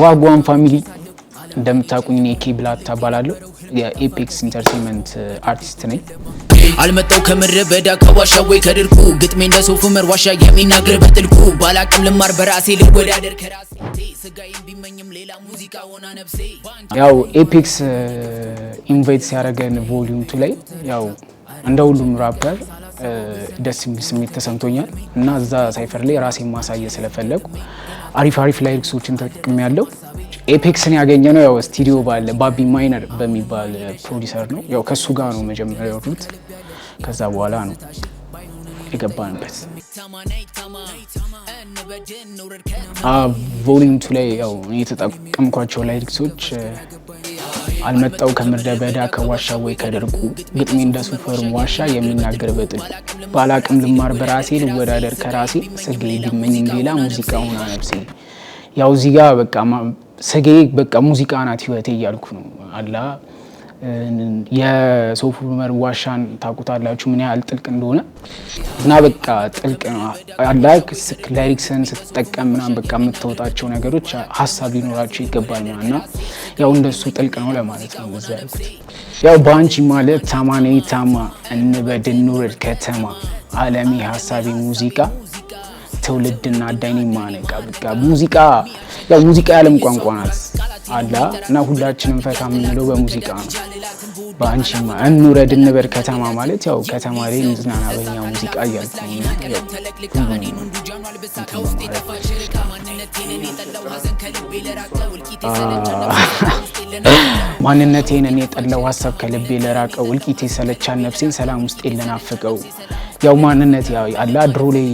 ዋጓን ፋሚሊ እንደምታውቁኝ እኔ ኬብላታ እባላለሁ። የኤፔክስ ኢንተርቴይንመንት አርቲስት ነኝ። አልመጣው ከምድረ በዳ ከዋሻ ወይ ከድርቁ ግጥሜ እንደ ሶፍ መር ዋሻ የሚናገር በጥልቁ ባላቅም ልማር በራሴ ልወዳደር ከራሴ ስጋዬን ቢመኝም ሌላ ሙዚቃ ሆና ነፍሴ። ያው ኤፔክስ ኢንቫይት ሲያደርገን ቮሊዩም 2 ላይ ያው እንደ ሁሉም ራፐር ደስ የሚል ስሜት ተሰምቶኛል እና እዛ ሳይፈር ላይ ራሴን ማሳየት ስለፈለኩ አሪፍ ላይሪክሶችን ተጠቅሜያለሁ። ኤፔክስን ያገኘነው ያው ስቱዲዮ ባለ ባቢ ማይነር በሚባል ፕሮዲዩሰር ነው። ያው ከሱ ጋር ነው መጀመሪያ ያወሩት፣ ከዛ በኋላ ነው የገባንበት። ቮሊዩም 2 ላይ ያው የተጠቀምኳቸው ላይሪክሶች አልመጣው ከምድረ በዳ ከዋሻ ወይ ከደርቁ ግጥሜ እንደ ሱፈርም ዋሻ የሚናገር በጥልቁ ባላቅም ልማር በራሴ ልወዳደር ከራሴ ስጋዬ ቢመኝም ሌላ ሙዚቃ ሆና ነፍሴ። ያው እዚህ ጋር በቃ ስጋዬ በቃ ሙዚቃ ናት ህይወቴ እያልኩ ነው አላ የሶፍ ዑመር ዋሻን ታውቁታላችሁ ምን ያህል ጥልቅ እንደሆነ እና በቃ ጥልቅ ነው አላ ላይሪክስን ስትጠቀም ምናምን በቃ የምትወጣቸው ነገሮች ሀሳብ ሊኖራቸው ይገባል እና ያው እንደሱ ጥልቅ ነው ለማለት ነው እዛ ያልኩት። ያው ባንቺ ማለት ታማኔ ታማ እንበድ እንውረድ ከተማ ዓለሜ ሀሳቤ ሙዚቃ ትውልድና አዳይኔ ማነቃ በቃ ሙዚቃ ያው ሙዚቃ የዓለም ቋንቋ ናት አላ እና ሁላችንም ፈታ የምንለው በሙዚቃ ነው። ባንቺማ እንውረድ እንበድ ከተማ ማለት ያው ከተማ ላይ እንዝናና በኛ ሙዚቃ እያልኩ ማንነቴን እኔ የጠላው ሀሳብ ከልቤ ለራቀው እልቂቴ ሰለቻን ነፍሴን ሰላም ውስጥ የለናፍቀው። ያው ማንነት ያው አላ ድሮ ላይ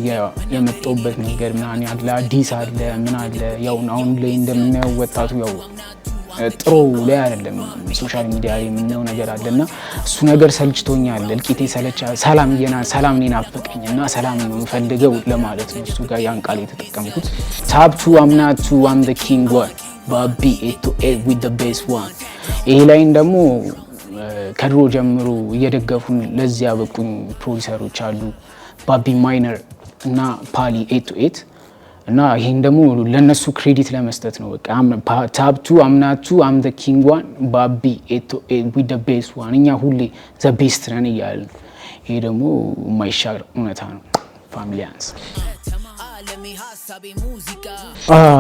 የመጣውበት መንገድ ምናምን ያለ አዲስ አለ ምን አለ ያው አሁን ላይ እንደምናየው ወጣቱ ያው ጥሩ ላይ አይደለም ሶሻል ሚዲያ ላይ የምናየው ነገር አለና እሱ ነገር ሰልችቶኛል። እልቂቴ ሰለቻ ሰላም ናፈቀኝና ሰላም ነው የምፈልገው ለማለት ነው እሱ ጋር ያን ቃል የተጠቀምኩት። ታብቱ አምናቱ አም ዘ ኪንግ ዋን ባቢ ኤቶ ኤ ዊዝ ዘ ቤስ ዋን። ይሄ ላይን ደግሞ ከድሮ ጀምሮ እየደገፉን ለዚህ ያበቁኝ ፕሮዲዩሰሮች አሉ ባቢ ማይነር እና ፓሊ 828 እና ይሄን ደግሞ ለነሱ ክሬዲት ለመስጠት ነው። በቃ ታብቱ አምናቱ አም ዘ ኪንግ ዋን ባቢ 828 ዊዝ ዘ ቤስ ዋን እኛ ሁሌ ዘ ቤስት ነን እያልን ይሄ ደግሞ የማይሻር እውነታ ነው። ፋሚሊያንስ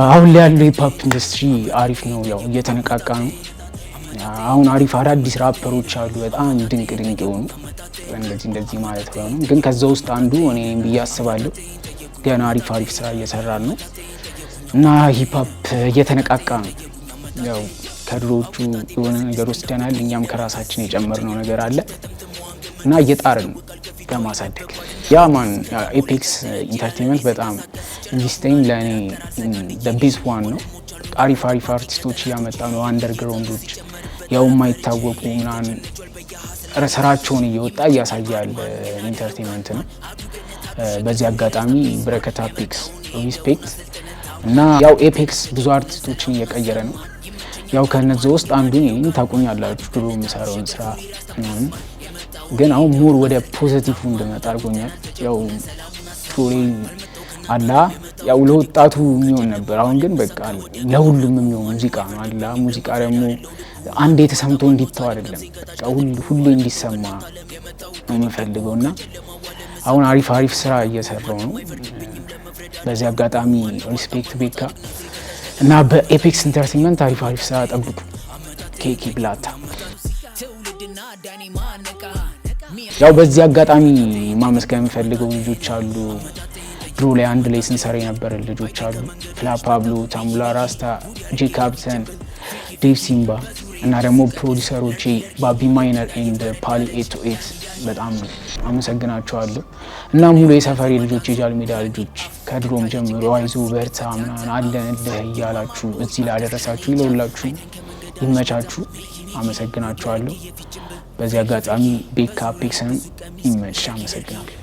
አሁን ላይ ያለው ሂፕሆፕ ኢንዱስትሪ አሪፍ ነው፣ ያው እየተነቃቃ ነው። አሁን አሪፍ አዳዲስ ራፐሮች አሉ በጣም ድንቅ የሆኑ እንደዚህ ማለት ነው። ግን ከዛ ውስጥ አንዱ እኔ ብዬ አስባለሁ ገና አሪፍ ስራ እየሰራን ነው እና ሂፕሆፕ እየተነቃቃ ነው። ያው ከድሮቹ የሆነ ነገር ወስደናል እኛም ከራሳችን የጨመርነው ነገር አለ እና እየጣርን ነው ለማሳደግ። ያ ማን ኤፔክስ ኢንተርቴይንመንት በጣም ኢንቨስቲንግ ለኔ ዘ ቤስት ዋን ነው። አሪፍ አርቲስቶች እያመጣ ነው አንደርግራውንዶች ያው የማይታወቁ ምናምን ስራቸውን እየወጣ እያሳያል ኢንተርቴይንመንት ነው። በዚህ አጋጣሚ ብረከት አፔክስ ሪስፔክት እና ያው ኤፔክስ ብዙ አርቲስቶችን እየቀየረ ነው። ያው ከነዚህ ውስጥ አንዱ እኔን ታውቁኛላችሁ ድሮ የምሰራውን ስራ ግን አሁን ሞር ወደ ፖዚቲቭ እንድመጣ አድርጎኛል። ያው ቶሪ አላ ያው ለወጣቱ የሚሆን ነበር አሁን ግን በቃ ለሁሉም የሚሆን ሙዚቃ ነው አላ ሙዚቃ ደግሞ አንዴ ተሰምቶ እንዲተው አይደለም በቃ ሁሌ እንዲሰማ ነው የምፈልገውና አሁን አሪፍ ስራ እየሰራው ነው። በዚህ አጋጣሚ ሪስፔክት ቤካ እና በኤፔክስ ኢንተርቴይንመንት አሪፍ ስራ ጠብቁ። ኬብላታ ያው በዚህ አጋጣሚ ማመስገን የምፈልገው ልጆች አሉ ድሮ ላይ አንድ ላይ ስንሰራ የነበረ ልጆች አሉ ፍላ ፓብሎ፣ ታሙላ ራስታ፣ ጄ ካፕተን፣ ዴቭ ሲምባ እና ደግሞ ፕሮዲዩሰሮቼ ባቢ ማይነር ኤንድ ፓሊ 828 በጣም አመሰግናቸዋለሁ። እና ሙሉ የሰፈሬ ልጆች የጃልሜዳ ልጆች ከድሮም ጀምሮ አይዞ በርታ ምናምን አለንልህ እያላችሁ እዚህ ላደረሳችሁ ለሁላችሁ ይመቻችሁ፣ አመሰግናቸዋለሁ። በዚህ አጋጣሚ ቤካ አፔክስን ይመችሽ፣ አመሰግናለሁ።